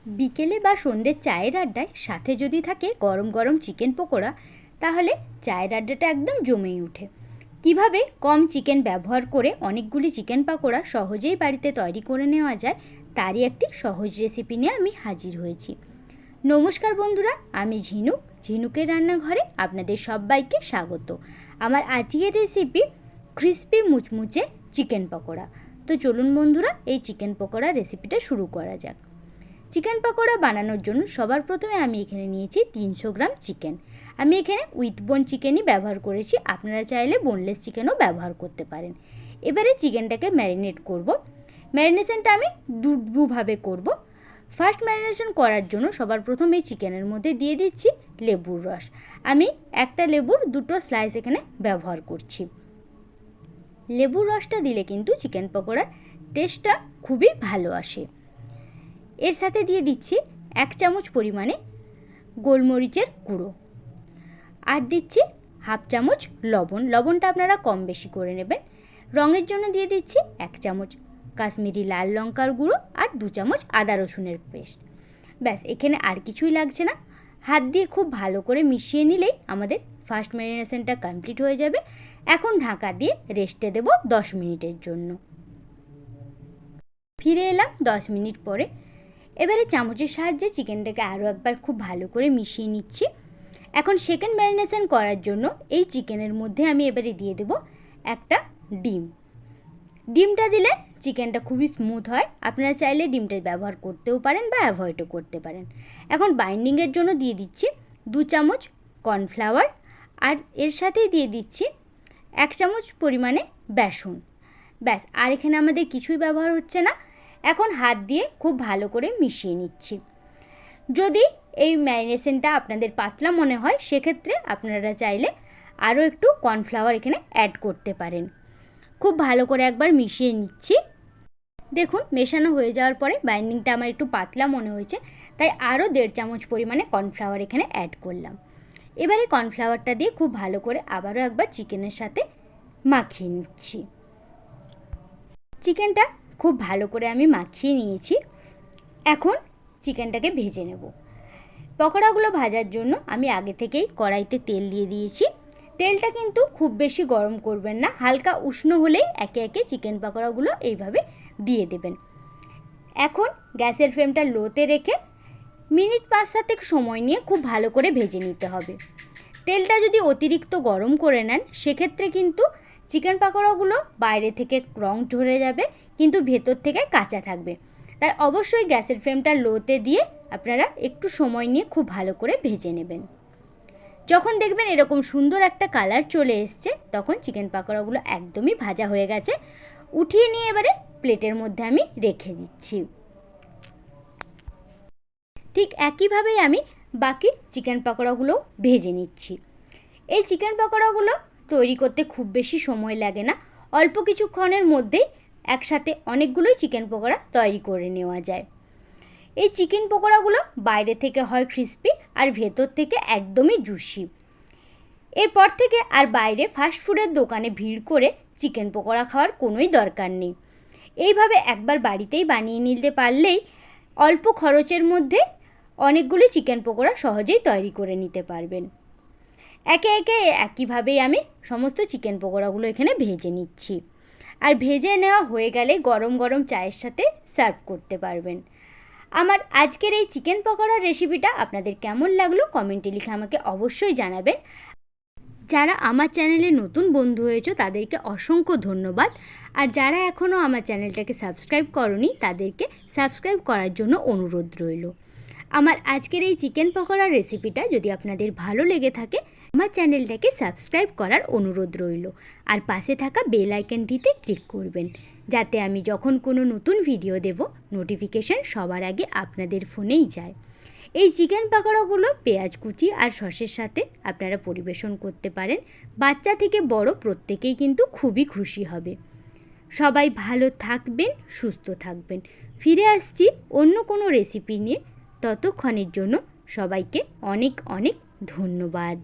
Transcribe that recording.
বিকেলে বা সন্ধ্যের চায়ের আড্ডায় সাথে যদি থাকে গরম গরম চিকেন পকোড়া, তাহলে চায়ের আড্ডাটা একদম জমেই ওঠে। কিভাবে কম চিকেন ব্যবহার করে অনেকগুলি চিকেন পকোড়া সহজেই বাড়িতে তৈরি করে নেওয়া যায়, তারই একটি সহজ রেসিপি নিয়ে আমি হাজির হয়েছি। নমস্কার বন্ধুরা, আমি ঝিনুকের রান্নাঘরে আপনাদের সবাইকে স্বাগত। আমার আজকের রেসিপি ক্রিস্পি মুচমুচে চিকেন পকোড়া। তো চলুন বন্ধুরা, এই চিকেন পকোড়া রেসিপিটা শুরু করা যাক। চিকেন পকোড়া বানানোর জন্য সবার প্রথমে আমি এখানে নিয়েছি 300 গ্রাম চিকেন। আমি এখানে উইথ বোন চিকেনই ব্যবহার করেছি, আপনারা চাইলে বোনলেস চিকেনও ব্যবহার করতে পারেন। এবারে চিকেনটাকে ম্যারিনেট করব। ম্যারিনেশনটা আমি দুভাবে করব। ফার্স্ট ম্যারিনেশন করার জন্য সবার প্রথমে এই চিকেনের মধ্যে দিয়ে দিচ্ছি লেবুর রস। আমি একটা লেবুর 2টো স্লাইস এখানে ব্যবহার করছি। লেবুর রসটা দিলে কিন্তু চিকেন পকোড়ার টেস্টটা খুবই ভালো আসে। এর সাথে দিয়ে দিচ্ছি 1 চামচ পরিমাণে গোলমরিচের গুঁড়ো, আর দিচ্ছি 1/2 চামচ লবণ। লবণটা আপনারা কম বেশি করে নেবেন। রঙের জন্য দিয়ে দিচ্ছি 1 চামচ কাশ্মীরি লাল লঙ্কার গুঁড়ো আর 2 চামচ আদা রসুনের পেস্ট। ব্যাস, এখানে আর কিছুই লাগছে না। হাত দিয়ে খুব ভালো করে মিশিয়ে নিলেই আমাদের ফার্স্ট ম্যারিনেশনটা কমপ্লিট হয়ে যাবে। এখন ঢাকা দিয়ে রেস্টে দেব 10 মিনিটের জন্য। ফিরে এলাম 10 মিনিট পরে। এবারে চামচের সাহায্যে চিকেনটাকে আরও একবার খুব ভালো করে মিশিয়ে নিচ্ছি। এখন সেকেন্ড ম্যারিনেশন করার জন্য এই চিকেনের মধ্যে আমি এবারে দিয়ে দেব একটা ডিম। ডিমটা দিলে চিকেনটা খুবই স্মুথ হয়। আপনারা চাইলে ডিমটা ব্যবহার করতেও পারেন বা অ্যাভয়েডও করতে পারেন। এখন বাইন্ডিংয়ের জন্য দিয়ে দিচ্ছি 2 চামচ কর্নফ্লাওয়ার, আর এর সাথেই দিয়ে দিচ্ছি 1 চামচ পরিমাণে বেসন। ব্যাস, আর এখানে আমাদের কিছুই ব্যবহার হচ্ছে না। এখন হাত দিয়ে খুব ভালো করে মিশিয়ে নিচ্ছি। যদি এই ম্যারিনেশনটা আপনাদের পাতলা মনে হয়, সেক্ষেত্রে আপনারা চাইলে আরও একটু কর্নফ্লাওয়ার এখানে অ্যাড করতে পারেন। খুব ভালো করে একবার মিশিয়ে নিচ্ছি। দেখুন, মেশানো হয়ে যাওয়ার পরে বাইন্ডিংটা আমার একটু পাতলা মনে হয়েছে, তাই আরও 1.5 চামচ পরিমাণে কর্নফ্লাওয়ার এখানে অ্যাড করলাম। এবারে কর্নফ্লাওয়ারটা দিয়ে খুব ভালো করে আবারও একবার চিকেনের সাথে মাখিয়ে নিচ্ছি। চিকেনটা খুব ভালো করে আমি মাখিয়ে নিয়েছি। এখন চিকেনটাকে ভেজে নেব। পকোড়াগুলো ভাজার জন্য আমি আগে থেকেই কড়াইতে তেল দিয়ে দিয়েছি। তেলটা কিন্তু খুব বেশি গরম করবেন না, হালকা উষ্ণ হলেই একে একে চিকেন পকোড়াগুলো এইভাবে দিয়ে দেবেন। এখন গ্যাসের ফ্লেমটা লোতে রেখে মিনিট 5-7 সময় নিয়ে খুব ভালো করে ভেজে নিতে হবে। তেলটা যদি অতিরিক্ত গরম করে নেন, সেক্ষেত্রে কিন্তু চিকেন পকোড়াগুলো বাইরে থেকে রং ধরে যাবে, কিন্তু ভেতর থেকে কাঁচা থাকবে। তাই অবশ্যই গ্যাসের ফ্লেমটা লোতে দিয়ে আপনারা একটু সময় নিয়ে খুব ভালো করে ভেজে নেবেন। যখন দেখবেন এরকম সুন্দর একটা কালার চলে এসছে, তখন চিকেন পকোড়াগুলো একদমই ভাজা হয়ে গেছে। উঠিয়ে নিয়ে এবারে প্লেটের মধ্যে আমি রেখে দিচ্ছি। ঠিক একইভাবেই আমি বাকি চিকেন পকোড়াগুলো ভেজে নিচ্ছি। এই চিকেন পকোড়াগুলো তৈরি করতে খুব বেশি সময় লাগে না, অল্প কিছুক্ষণের মধ্যেই একসাথে অনেকগুলোই চিকেন পকোড়া তৈরি করে নেওয়া যায়। এই চিকেন পকোড়াগুলো বাইরে থেকে হয় ক্রিস্পি আর ভেতর থেকে একদমই জুসি। এরপর থেকে আর বাইরে ফাস্টফুডের দোকানে ভিড় করে চিকেন পকোড়া খাওয়ার কোনোই দরকার নেই। এইভাবে একবার বাড়িতেই বানিয়ে নিতে পারলেই অল্প খরচের মধ্যে অনেকগুলি চিকেন পকোড়া সহজেই তৈরি করে নিতে পারবেন। একে একে একইভাবেই আমি সমস্ত চিকেন পকোড়াগুলো এখানে ভেজে নিচ্ছি। আর ভেজে নেওয়া হয়ে গেলে গরম গরম চায়ের সাথে সার্ভ করতে পারবেন। আমার আজকের এই চিকেন পকোড়ার রেসিপিটা আপনাদের কেমন লাগলো কমেন্টে লিখে আমাকে অবশ্যই জানাবেন। যারা আমার চ্যানেলে নতুন বন্ধু হয়েছো তাদেরকে অসংখ্য ধন্যবাদ, আর যারা এখনও আমার চ্যানেলটাকে সাবস্ক্রাইব করনি তাদেরকে সাবস্ক্রাইব করার জন্য অনুরোধ রইল। আমার আজকের এই চিকেন পকোড়ার রেসিপিটা যদি আপনাদের ভালো লেগে থাকে, আমার চ্যানেলটাকে সাবস্ক্রাইব করার অনুরোধ রইল, আর পাশে থাকা বেল আইকনটিতে ক্লিক করবেন, যাতে আমি যখন কোনো নতুন ভিডিও দেব নোটিফিকেশান সবার আগে আপনাদের ফোনেই যায়। এই চিকেন পকোড়াগুলো পেঁয়াজ কুচি আর সসের সাথে আপনারা পরিবেশন করতে পারেন। বাচ্চা থেকে বড় প্রত্যেকেই কিন্তু খুবই খুশি হবে। সবাই ভালো থাকবেন, সুস্থ থাকবেন। ফিরে আসছি অন্য কোনো রেসিপি নিয়ে। ততক্ষণের জন্য সবাইকে অনেক অনেক ধন্যবাদ।